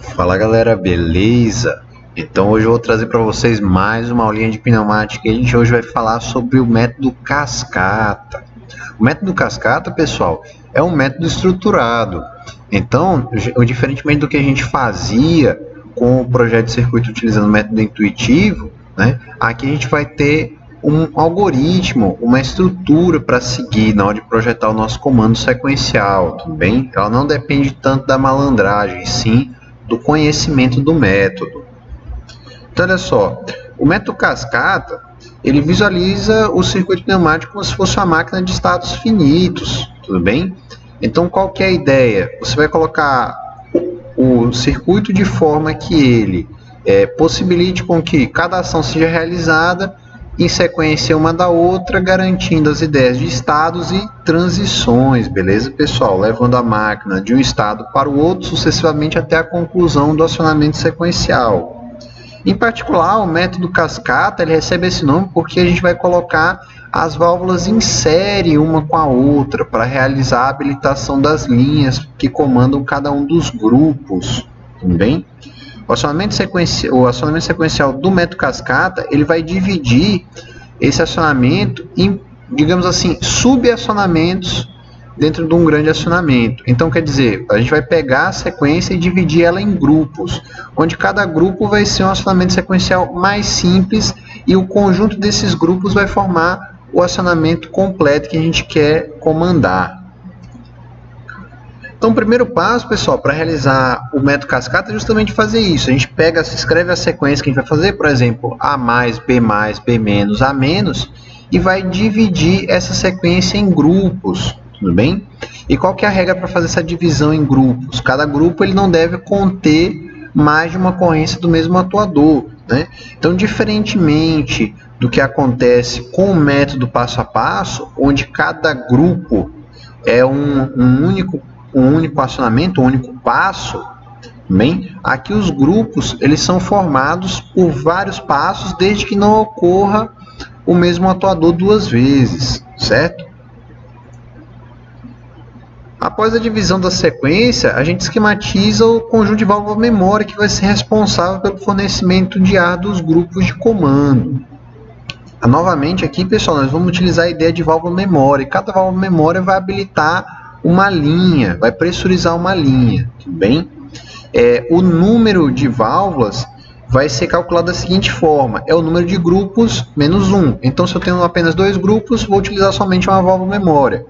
Fala galera, beleza? Então hoje eu vou trazer para vocês mais uma aulinha de pneumática e a gente hoje vai falar sobre o método cascata. O método cascata, pessoal, é um método estruturado. Então, diferentemente do que a gente fazia com o projeto de circuito utilizando o método intuitivo, né? Aqui a gente vai ter um algoritmo, uma estrutura para seguir na hora de projetar o nosso comando sequencial, tudo bem? Ela não depende tanto da malandragem, sim do conhecimento do método. Então, olha só, o método cascata, ele visualiza o circuito pneumático como se fosse uma máquina de estados finitos, tudo bem? Então, qual que é a ideia? Você vai colocar o circuito de forma que ele possibilite com que cada ação seja realizada em sequência uma da outra, garantindo as ideias de estados e transições, beleza, pessoal? Levando a máquina de um estado para o outro sucessivamente até a conclusão do acionamento sequencial. Em particular, o método cascata ele recebe esse nome porque a gente vai colocar as válvulas em série uma com a outra para realizar a habilitação das linhas que comandam cada um dos grupos, tudo bem? O acionamento sequencial do método cascata, ele vai dividir esse acionamento em, digamos assim, subacionamentos dentro de um grande acionamento. Então, quer dizer, a gente vai pegar a sequência e dividir ela em grupos, onde cada grupo vai ser um acionamento sequencial mais simples e o conjunto desses grupos vai formar o acionamento completo que a gente quer comandar. Então, o primeiro passo, pessoal, para realizar o método cascata é justamente fazer isso. A gente escreve a sequência que a gente vai fazer, por exemplo, A mais, B mais, B menos, A menos, e vai dividir essa sequência em grupos, tudo bem? E qual que é a regra para fazer essa divisão em grupos? Cada grupo ele não deve conter mais de uma corrência do mesmo atuador, né? Então, diferentemente do que acontece com o método passo a passo, onde cada grupo é um único acionamento, um único passo, bem, aqui os grupos eles são formados por vários passos desde que não ocorra o mesmo atuador duas vezes, certo? Após a divisão da sequência, a gente esquematiza o conjunto de válvula memória que vai ser responsável pelo fornecimento de ar dos grupos de comando. Novamente aqui, pessoal, nós vamos utilizar a ideia de válvula memória, e cada válvula memória vai habilitar uma linha, vai pressurizar uma linha, tudo bem? O número de válvulas vai ser calculado da seguinte forma, é o número de grupos menos 1. Então, se eu tenho apenas 2 grupos, vou utilizar somente uma válvula memória.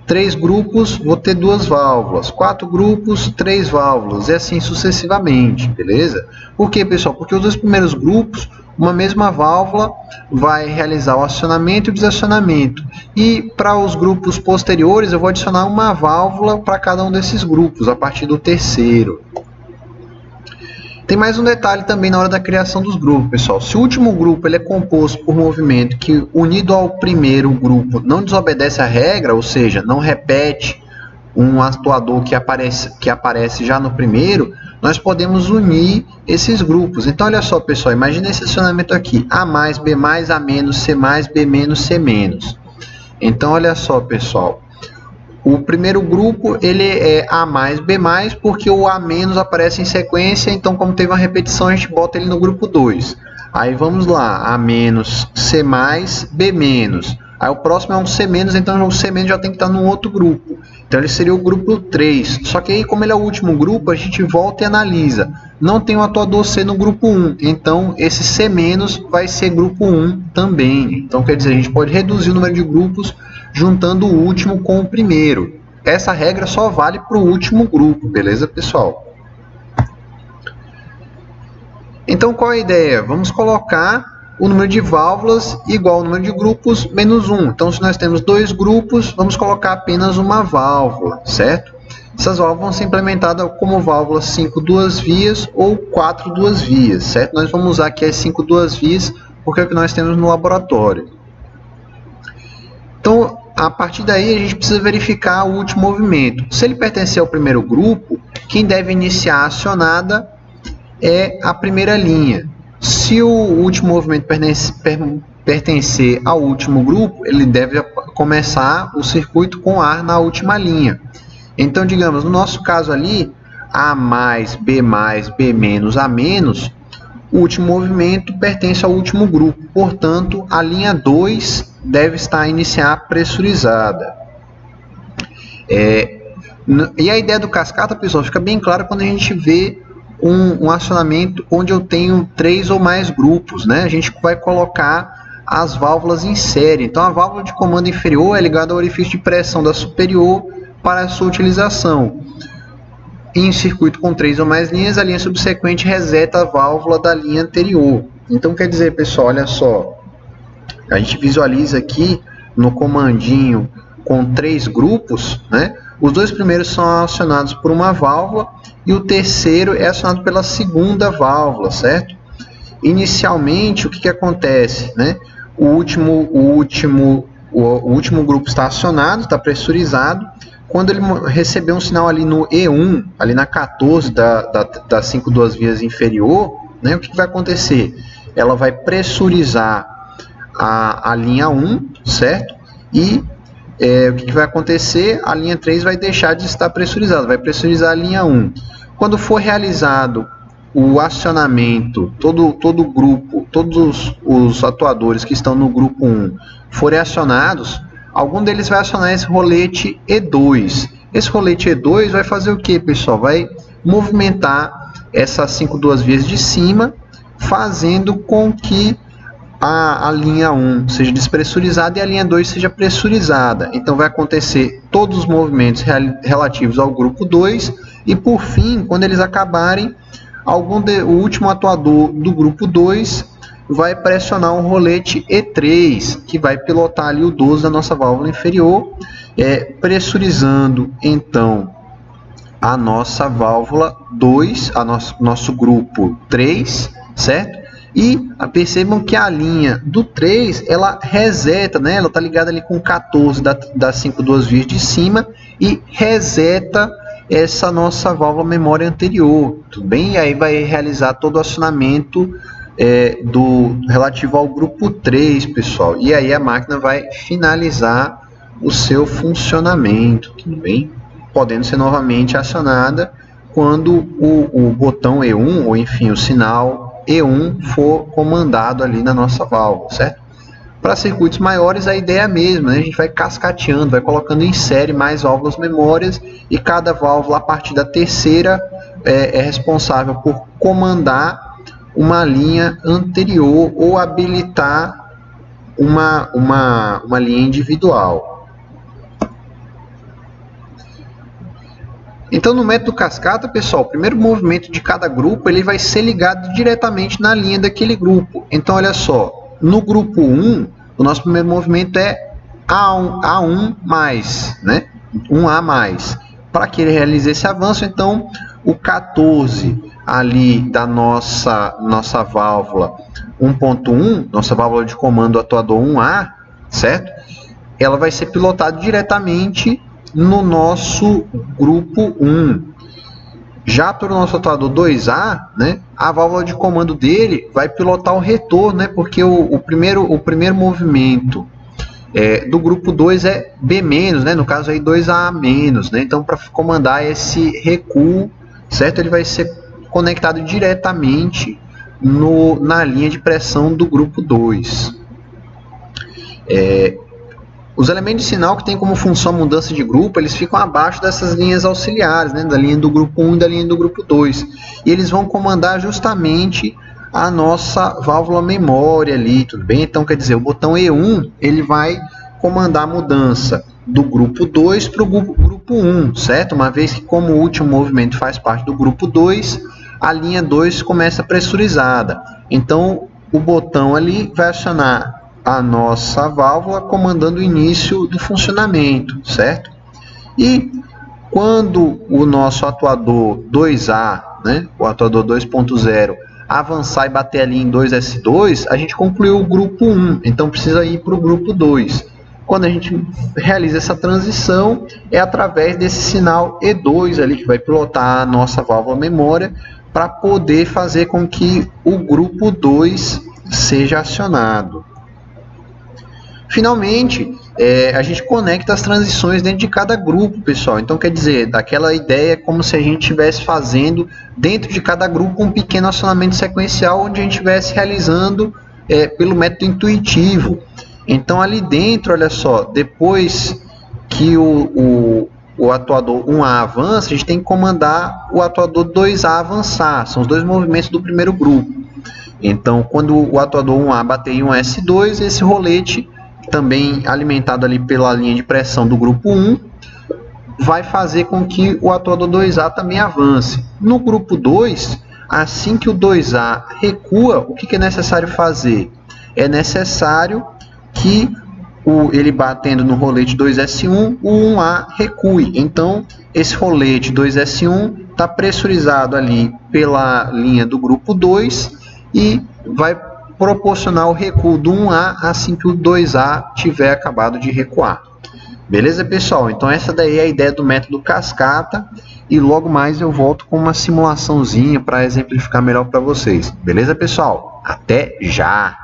3 grupos, vou ter 2 válvulas. 4 grupos, 3 válvulas, e assim sucessivamente, beleza? Por quê, pessoal? Porque os 2 primeiros grupos, uma mesma válvula vai realizar o acionamento e o desacionamento. E para os grupos posteriores, eu vou adicionar uma válvula para cada um desses grupos, a partir do terceiro. Tem mais um detalhe também na hora da criação dos grupos, pessoal. Se o último grupo ele é composto por movimento que, unido ao primeiro grupo, não desobedece à regra, ou seja, não repete um atuador que aparece já no primeiro, nós podemos unir esses grupos. Então, olha só, pessoal, imagina esse acionamento aqui, A mais, B mais, A menos, C mais, B menos, C menos. Então, olha só, pessoal, o primeiro grupo ele é A mais, B mais, porque o A menos aparece em sequência, então como teve uma repetição, a gente bota ele no grupo 2. Aí vamos lá, A menos, C mais, B menos. Aí o próximo é um C menos, então o C menos já tem que estar num outro grupo. Então ele seria o grupo 3. Só que aí, como ele é o último grupo, a gente volta e analisa. Não tem o atuador C no grupo 1, então esse C menos vai ser grupo 1 também. Então quer dizer, a gente pode reduzir o número de grupos juntando o último com o primeiro. Essa regra só vale para o último grupo, beleza, pessoal? Então qual é a ideia? Vamos colocar o número de válvulas igual ao número de grupos menos 1. Então, se nós temos 2 grupos, vamos colocar apenas uma válvula, certo? Essas válvulas vão ser implementadas como válvulas 5 duas vias ou 4 duas vias, certo? Nós vamos usar aqui as 5 duas vias porque é o que nós temos no laboratório. Então, a partir daí, a gente precisa verificar o último movimento. Se ele pertencer ao primeiro grupo, quem deve iniciar a acionada é a primeira linha. Se o último movimento pertencer ao último grupo, ele deve começar o circuito com ar na última linha. Então, digamos, no nosso caso ali, A+, B+, B-, A-, o último movimento pertence ao último grupo. Portanto, a linha 2 deve estar a iniciar pressurizada. E a ideia do cascata, pessoal, fica bem clara quando a gente vê um acionamento onde eu tenho 3 ou mais grupos, né? A gente vai colocar as válvulas em série. Então, a válvula de comando inferior é ligada ao orifício de pressão da superior para a sua utilização. Em circuito com 3 ou mais linhas, a linha subsequente reseta a válvula da linha anterior. Então, quer dizer, pessoal, olha só, a gente visualiza aqui no comandinho com 3 grupos, né? Os 2 primeiros são acionados por uma válvula e o terceiro é acionado pela segunda válvula, certo? Inicialmente, o que acontece, né? O último grupo está acionado, está pressurizado. Quando ele receber um sinal ali no E1, ali na 14 da 5 duas vias inferior, né, o que vai acontecer? Ela vai pressurizar a linha 1, certo? E o que vai acontecer? A linha 3 vai deixar de estar pressurizada, vai pressurizar a linha 1. Quando for realizado o acionamento, todo o grupo, todos os atuadores que estão no grupo 1 forem acionados, algum deles vai acionar esse rolete E2. Esse rolete E2 vai fazer o que, pessoal? Vai movimentar essas 5 duas vias de cima, fazendo com que a linha 1 seja despressurizada e a linha 2 seja pressurizada. Então vai acontecer todos os movimentos relativos ao grupo 2 e, por fim, quando eles acabarem, o último atuador do grupo 2 vai pressionar um rolete E3, que vai pilotar ali o 12 da nossa válvula inferior, pressurizando então a nossa válvula 2, nosso grupo 3, certo? E percebam que a linha do 3, ela reseta, né? Ela está ligada ali com 14 das 5 duas vias de cima e reseta essa nossa válvula memória anterior, tudo bem? E aí vai realizar todo o acionamento relativo ao grupo 3, pessoal. E aí a máquina vai finalizar o seu funcionamento, tudo bem? Podendo ser novamente acionada quando o botão E1, ou enfim, o sinal E1 for comandado ali na nossa válvula, certo? Para circuitos maiores a ideia é a mesma, né? A gente vai cascateando, vai colocando em série mais válvulas memórias e cada válvula a partir da terceira é responsável por comandar uma linha anterior ou habilitar uma linha individual. Então, no método cascata, pessoal, o primeiro movimento de cada grupo ele vai ser ligado diretamente na linha daquele grupo. Então, olha só, no grupo 1, o nosso primeiro movimento é A1 mais, né? 1A mais. Para que ele realize esse avanço, então, o 14 ali da nossa válvula 1.1, nossa válvula de comando atuador 1A, certo? Ela vai ser pilotada diretamente no nosso grupo 1. Já para o nosso atuador 2A, né, a válvula de comando dele vai pilotar o retorno, né, porque o primeiro movimento do grupo 2 é B-, né, no caso aí 2A-, né, então para comandar esse recuo, certo, ele vai ser conectado diretamente na linha de pressão do grupo 2. Os elementos de sinal que têm como função a mudança de grupo, eles ficam abaixo dessas linhas auxiliares, né, da linha do grupo 1 e da linha do grupo 2. E eles vão comandar justamente a nossa válvula memória ali, tudo bem? Então, quer dizer, o botão E1, ele vai comandar a mudança do grupo 2 para o grupo 1, certo? Uma vez que, como o último movimento faz parte do grupo 2, a linha 2 começa pressurizada. Então, o botão ali vai acionar a nossa válvula comandando o início do funcionamento, certo? E quando o nosso atuador 2A, né, o atuador 2.0, avançar e bater ali em 2S2, a gente concluiu o grupo 1, então precisa ir para o grupo 2. Quando a gente realiza essa transição, é através desse sinal E2 ali que vai pilotar a nossa válvula memória para poder fazer com que o grupo 2 seja acionado. Finalmente, a gente conecta as transições dentro de cada grupo, pessoal. Então, quer dizer, daquela ideia é como se a gente estivesse fazendo dentro de cada grupo um pequeno acionamento sequencial, onde a gente estivesse realizando pelo método intuitivo. Então, ali dentro, olha só, depois que o atuador 1A avança, a gente tem que comandar o atuador 2A avançar. São os dois movimentos do primeiro grupo. Então, quando o atuador 1A bater em um S2, esse rolete, também alimentado ali pela linha de pressão do grupo 1, vai fazer com que o atuador 2A também avance. No grupo 2, assim que o 2A recua, o que é necessário fazer? É necessário que ele batendo no rolete 2S1, o 1A recue. Então, esse rolete 2S1 está pressurizado ali pela linha do grupo 2 e vai proporcionar o recuo do 1A assim que o 2A tiver acabado de recuar. Beleza, pessoal? Então essa daí é a ideia do método cascata e logo mais eu volto com uma simulaçãozinha para exemplificar melhor para vocês. Beleza, pessoal? Até já!